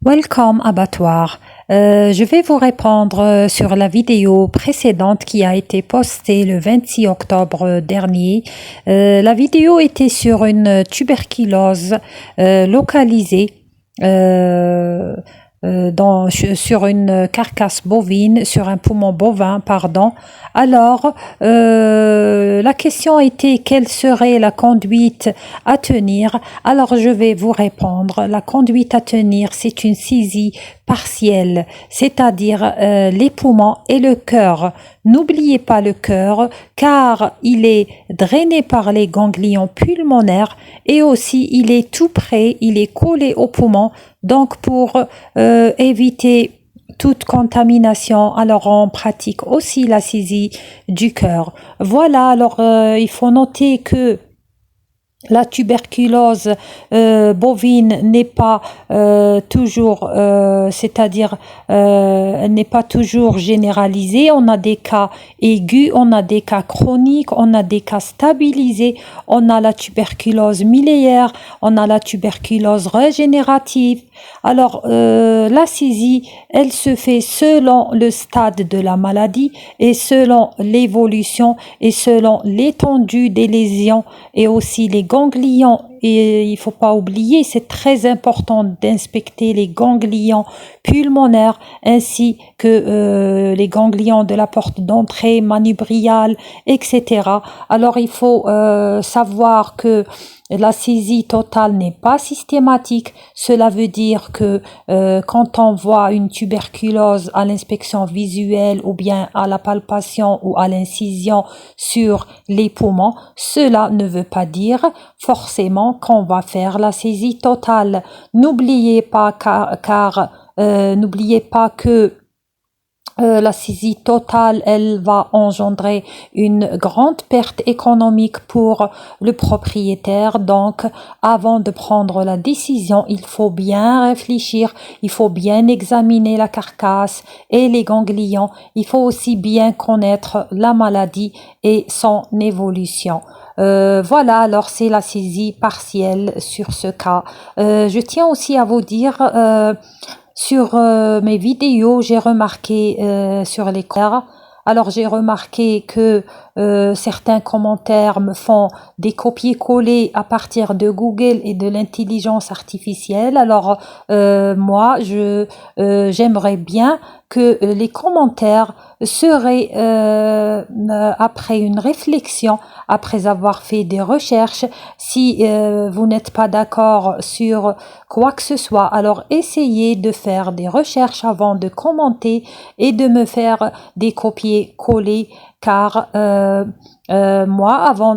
Welcome Abattoir. Je vais vous répondre sur la vidéo précédente qui a été postée le 26 octobre dernier. La vidéo était sur une tuberculose localisée sur une carcasse bovine, sur un poumon bovin, pardon. Alors, la question était quelle serait la conduite à tenir. Alors, je vais vous répondre. La conduite à tenir, c'est une saisie partielle, c'est-à-dire les poumons et le cœur. N'oubliez pas le cœur, car il est drainé par les ganglions pulmonaires et aussi il est tout près, il est collé au poumon. Donc, pour éviter toute contamination, alors on pratique aussi la saisie du cœur. Voilà, alors il faut noter que la tuberculose bovine n'est pas toujours, c'est-à-dire n'est pas toujours généralisée. On a des cas aigus, on a des cas chroniques, on a des cas stabilisés, on a la tuberculose miliaire, on a la tuberculose régénérative. Alors, la saisie, elle se fait selon le stade de la maladie et selon l'évolution et selon l'étendue des lésions et aussi les ganglions. Et il faut pas oublier, c'est très important d'inspecter les ganglions pulmonaires ainsi que les ganglions de la porte d'entrée, manubriale, etc. Alors, il faut savoir que la saisie totale n'est pas systématique. Cela veut dire que quand on voit une tuberculose à l'inspection visuelle ou bien à la palpation ou à l'incision sur les poumons, cela ne veut pas dire forcément qu'on va faire la saisie totale. N'oubliez pas n'oubliez pas que la saisie totale, elle va engendrer une grande perte économique pour le propriétaire. Donc, avant de prendre la décision, il faut bien réfléchir, il faut bien examiner la carcasse et les ganglions. Il faut aussi bien connaître la maladie et son évolution. Voilà, alors c'est la saisie partielle sur ce cas. Je tiens aussi à vous dire... sur mes vidéos, j'ai remarqué sur les commentaires, alors j'ai remarqué que certains commentaires me font des copier-coller à partir de Google et de l'intelligence artificielle. Alors moi, j'aimerais bien que les commentaires seraient après une réflexion, après avoir fait des recherches. Si vous n'êtes pas d'accord sur quoi que ce soit, alors essayez de faire des recherches avant de commenter et de me faire des copier-coller, car moi,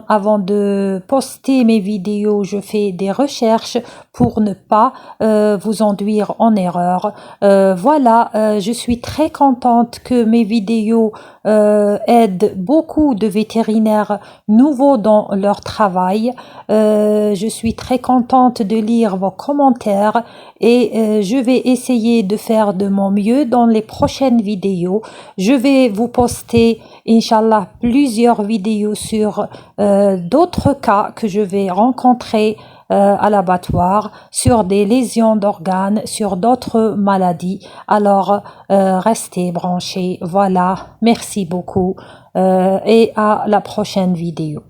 avant de poster mes vidéos, je fais des recherches pour ne pas vous induire en erreur. Voilà, je suis très contente que mes vidéos aident beaucoup de vétérinaires nouveaux dans leur travail. Je suis très contente de lire vos commentaires et je vais essayer de faire de mon mieux dans les prochaines vidéos. Je vais vous poster, Inch'Allah, plusieurs vidéos sur d'autres cas que je vais rencontrer à l'abattoir, sur des lésions d'organes, sur d'autres maladies. Alors, restez branchés. Voilà, merci beaucoup et à la prochaine vidéo.